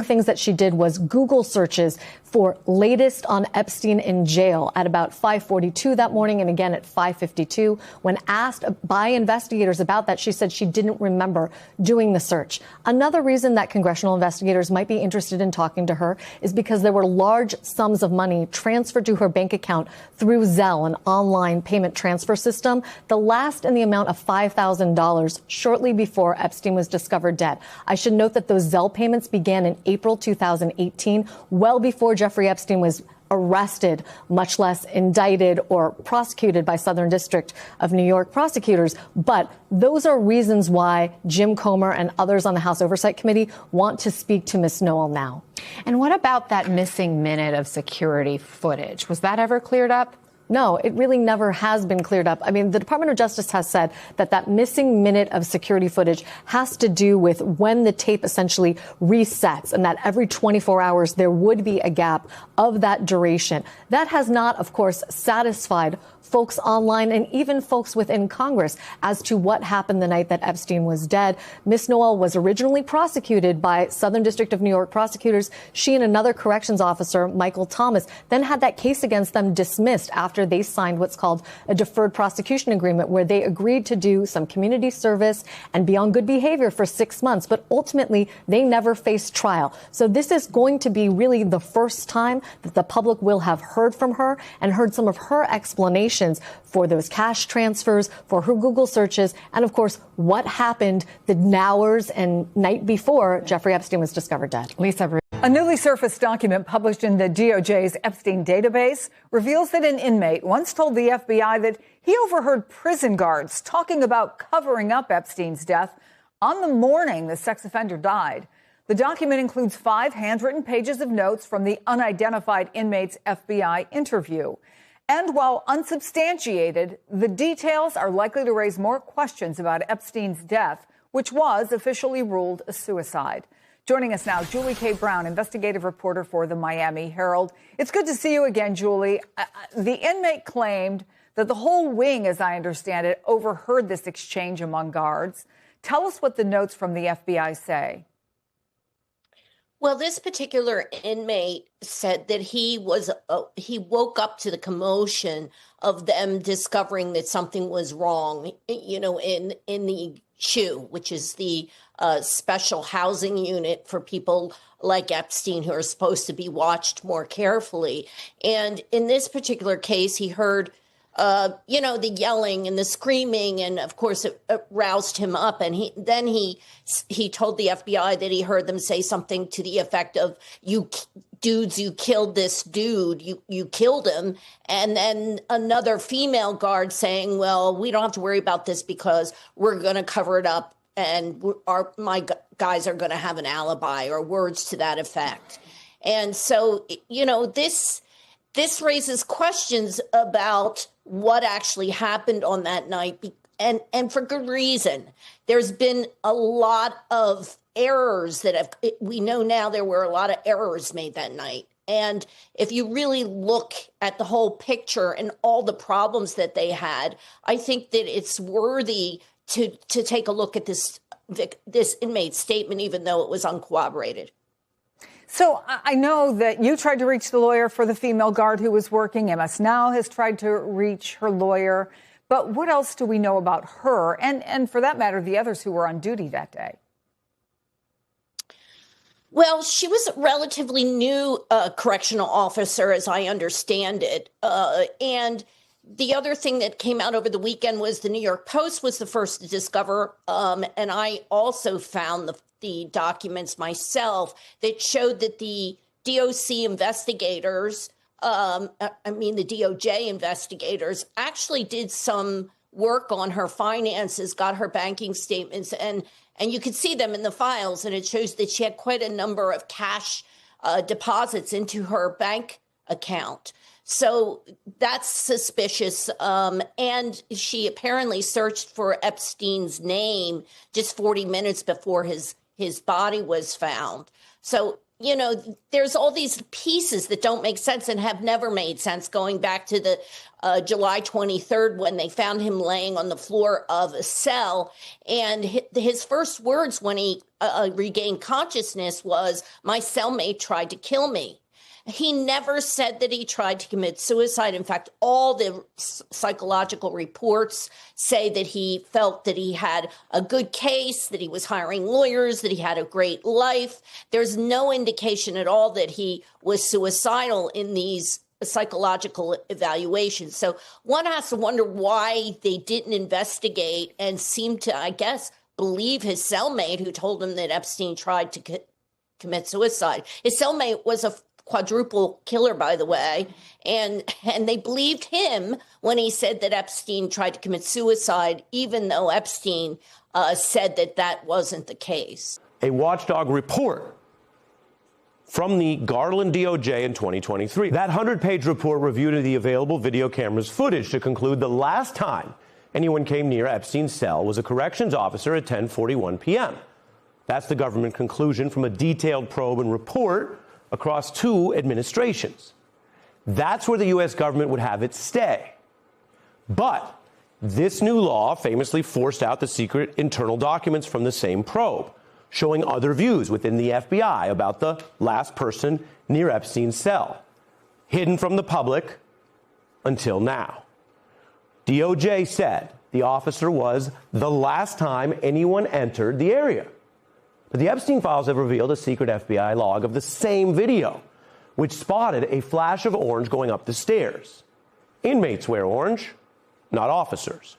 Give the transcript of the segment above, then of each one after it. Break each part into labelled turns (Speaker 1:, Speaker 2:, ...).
Speaker 1: Things that she did was Google searches for latest on Epstein in jail at about 5:42 that morning and again at 5:52. When asked by investigators about that, she said she didn't remember doing the search. Another reason that congressional investigators might be interested in talking to her is because there were large sums of money transferred to her bank account through Zelle, an online payment transfer system, the last in the amount of $5,000 shortly before Epstein was discovered dead. I should note that those Zelle payments began in April 2018, well before Jeffrey Epstein was arrested, much less indicted or prosecuted by Southern District of New York prosecutors. But those are reasons why Jim Comer and others on the House Oversight Committee want to speak to Ms. Noel now.
Speaker 2: And what about that missing minute of security footage? Was that ever cleared up?
Speaker 1: No, it really never has been cleared up. I mean, the Department of Justice has said that that missing minute of security footage has to do with when the tape essentially resets and that every 24 hours there would be a gap of that duration. That has not, of course, satisfied folks online and even folks within Congress as to what happened the night that Epstein was dead. Miss Noel was originally prosecuted by Southern District of New York prosecutors. She and another corrections officer, Michael Thomas, then had that case against them dismissed after they signed what's called a deferred prosecution agreement, where they agreed to do some community service and be on good behavior for 6 months. But ultimately, they never faced trial. So this is going to be really the first time that the public will have heard from her and heard some of her explanations for those cash transfers, for her Google searches, and of course, what happened the hours and night before Jeffrey Epstein was discovered dead.
Speaker 2: Lisa.
Speaker 3: A newly surfaced document published in the DOJ's Epstein database reveals that an inmate once told the FBI that he overheard prison guards talking about covering up Epstein's death on the morning the sex offender died. The document includes 5 handwritten pages of notes from the unidentified inmate's FBI interview. And while unsubstantiated, the details are likely to raise more questions about Epstein's death, which was officially ruled a suicide. Joining us now, Julie K. Brown, investigative reporter for the Miami Herald. It's good to see you again, Julie. The inmate claimed that the whole wing, as I understand it, overheard this exchange among guards. Tell us what the notes from the FBI say.
Speaker 4: Well, this particular inmate said that he woke up to the commotion of them discovering that something was wrong, in the SHU, which is the special housing unit for people like Epstein who are supposed to be watched more carefully. And in this particular case, he heard the yelling and the screaming, and of course it roused him up. And he told the FBI that he heard them say something to the effect of, "You dudes, you killed this dude, you killed him." And then another female guard saying, "Well, we don't have to worry about this because we're going to cover it up, and my guys are going to have an alibi," or words to that effect. And so, this raises questions about what actually happened on that night, and for good reason. There's been a lot of errors we know now there were a lot of errors made that night. And if you really look at the whole picture and all the problems that they had, I think that it's worthy to take a look at this inmate's statement, even though it was uncorroborated.
Speaker 3: So I know that you tried to reach the lawyer for the female guard who was working. MS Now has tried to reach her lawyer. But what else do we know about her and for that matter, the others who were on duty that day?
Speaker 4: Well, she was a relatively new correctional officer, as I understand it. And the other thing that came out over the weekend was the New York Post was the first to discover, and I also found the documents myself that showed that the DOC investigators, the DOJ investigators, actually did some work on her finances, got her banking statements, and you could see them in the files, and it shows that she had quite a number of cash deposits into her bank account. So that's suspicious. And she apparently searched for Epstein's name just 40 minutes before his body was found. So, you know, there's all these pieces that don't make sense and have never made sense, going back to the July 23rd when they found him laying on the floor of a cell. And his first words when he regained consciousness was, "My cellmate tried to kill me." He never said that he tried to commit suicide. In fact, all the psychological reports say that he felt that he had a good case, that he was hiring lawyers, that he had a great life. There's no indication at all that he was suicidal in these psychological evaluations. So one has to wonder why they didn't investigate and seem to, I guess, believe his cellmate who told him that Epstein tried to commit suicide. His cellmate was a quadruple killer, by the way, and they believed him when he said that Epstein tried to commit suicide, even though Epstein said that that wasn't the case.
Speaker 5: A watchdog report from the Garland DOJ in 2023. That 100-page report reviewed the available video cameras footage to conclude the last time anyone came near Epstein's cell was a corrections officer at 10:41 p.m. That's the government conclusion from a detailed probe and report across 2 administrations. That's where the U.S. government would have it stay. But this new law famously forced out the secret internal documents from the same probe, showing other views within the FBI about the last person near Epstein's cell, hidden from the public until now. DOJ said the officer was the last time anyone entered the area. But the Epstein files have revealed a secret FBI log of the same video, which spotted a flash of orange going up the stairs. Inmates wear orange, not officers.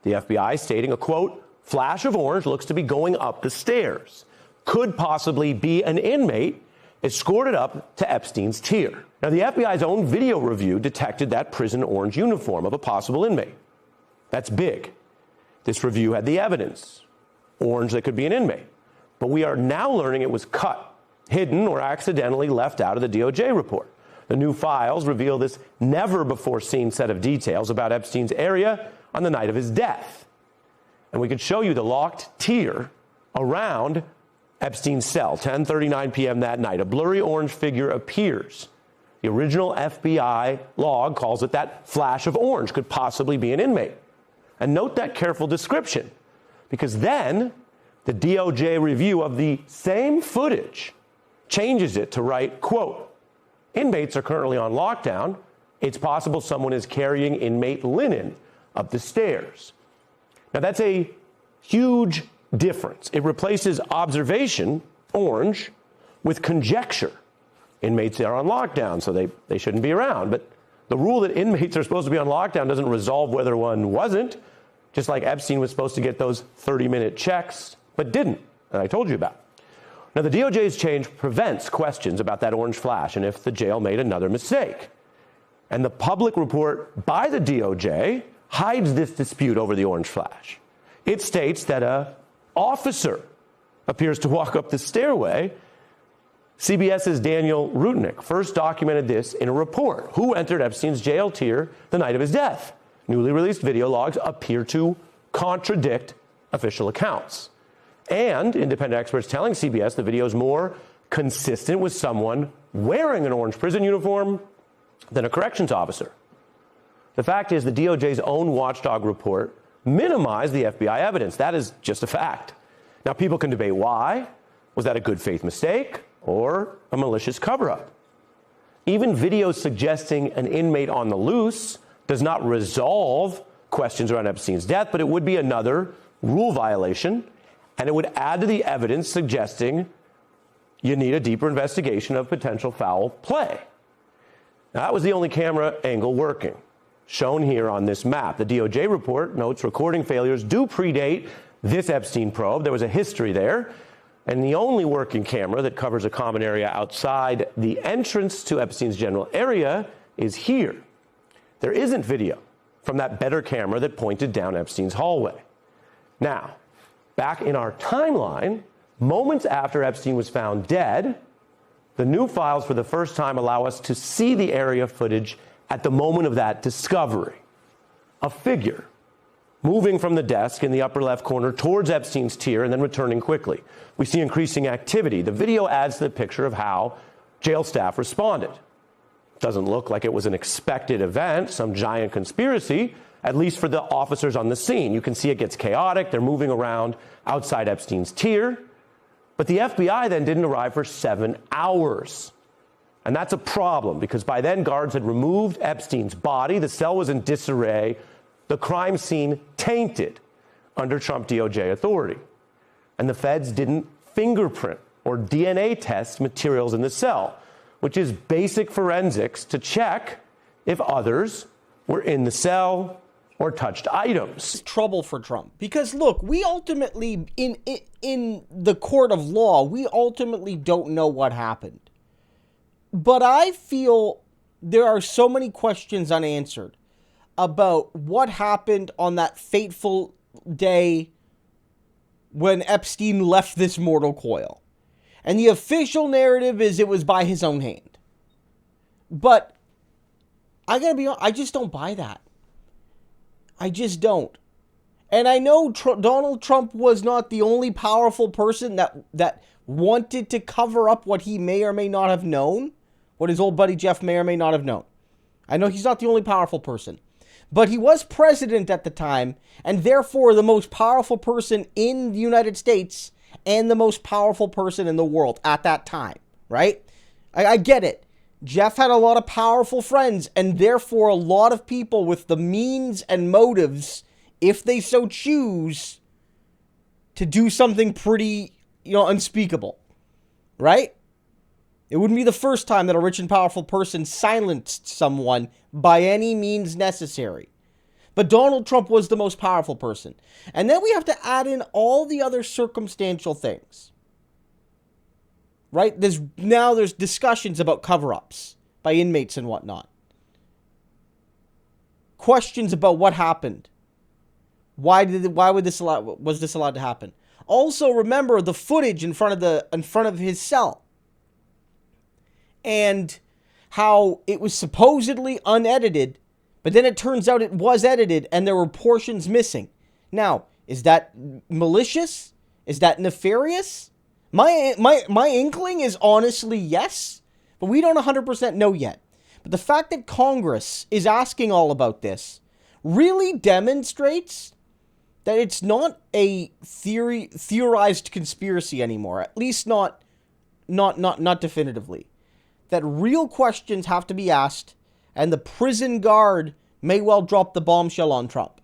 Speaker 5: The FBI stating a, quote, "flash of orange looks to be going up the stairs. Could possibly be an inmate escorted up to Epstein's tier." Now, the FBI's own video review detected that prison orange uniform of a possible inmate. That's big. This review had the evidence, orange that could be an inmate. But we are now learning it was cut, hidden, or accidentally left out of the DOJ report. The new files reveal this never-before-seen set of details about Epstein's area on the night of his death. And we could show you the locked tier around Epstein's cell, 10:39 p.m. that night. A blurry orange figure appears. The original FBI log calls it that flash of orange could possibly be an inmate. And note that careful description, because then the DOJ review of the same footage changes it to write, quote, "Inmates are currently on lockdown. It's possible someone is carrying inmate linen up the stairs." Now, that's a huge difference. It replaces observation, orange, with conjecture. Inmates are on lockdown, so they shouldn't be around. But the rule that inmates are supposed to be on lockdown doesn't resolve whether one wasn't, just like Epstein was supposed to get those 30-minute checks, but didn't, and I told you about. Now, the DOJ's change prevents questions about that orange flash and if the jail made another mistake. And the public report by the DOJ hides this dispute over the orange flash. It states that an officer appears to walk up the stairway. CBS's Daniel Rudnick first documented this in a report. Who entered Epstein's jail tier the night of his death? Newly released video logs appear to contradict official accounts. And independent experts telling CBS the video is more consistent with someone wearing an orange prison uniform than a corrections officer. The fact is, the DOJ's own watchdog report minimized the FBI evidence. That is just a fact. Now, people can debate why. Was that a good faith mistake or a malicious cover-up? Even videos suggesting an inmate on the loose does not resolve questions around Epstein's death, but it would be another rule violation, and it would add to the evidence suggesting you need a deeper investigation of potential foul play. Now, that was the only camera angle working, shown here on this map. The DOJ report notes recording failures do predate this Epstein probe. There was a history there, and the only working camera that covers a common area outside the entrance to Epstein's general area is here. There isn't video from that better camera that pointed down Epstein's hallway. Now, back in our timeline, moments after Epstein was found dead, the new files for the first time allow us to see the area footage at the moment of that discovery. A figure moving from the desk in the upper left corner towards Epstein's tier and then returning quickly. We see increasing activity. The video adds to the picture of how jail staff responded. It doesn't look like it was an expected event, some giant conspiracy, at least for the officers on the scene. You can see it gets chaotic. They're moving around outside Epstein's tier. But the FBI then didn't arrive for 7 hours. And that's a problem because by then guards had removed Epstein's body. The cell was in disarray. The crime scene tainted under Trump DOJ authority. And the feds didn't fingerprint or DNA test materials in the cell, which is basic forensics to check if others were in the cell or touched items.
Speaker 6: Trouble for Trump. Because look, we ultimately, in the court of law, we ultimately don't know what happened. But I feel there are so many questions unanswered about what happened on that fateful day when Epstein left this mortal coil. And the official narrative is it was by his own hand. But I gotta be honest, I just don't buy that. I just don't. And I know Donald Trump was not the only powerful person that wanted to cover up what he may or may not have known, what his old buddy Jeff may or may not have known. I know he's not the only powerful person. But he was president at the time, and therefore the most powerful person in the United States and the most powerful person in the world at that time, right? I get it. Jeff had a lot of powerful friends, and therefore a lot of people with the means and motives, if they so choose, to do something pretty, unspeakable, right? It wouldn't be the first time that a rich and powerful person silenced someone by any means necessary. But Donald Trump was the most powerful person. And then we have to add in all the other circumstantial things. Right? There's discussions about cover-ups by inmates and whatnot. Questions about what happened. Was this allowed to happen? Also, remember the footage in front of his cell. And how it was supposedly unedited, but then it turns out it was edited and there were portions missing. Now, is that malicious? Is that nefarious? My inkling is honestly yes, but we don't 100% know yet. But the fact that Congress is asking all about this really demonstrates that it's not a theorized conspiracy anymore, at least not definitively. That real questions have to be asked, and the prison guard may well drop the bombshell on Trump.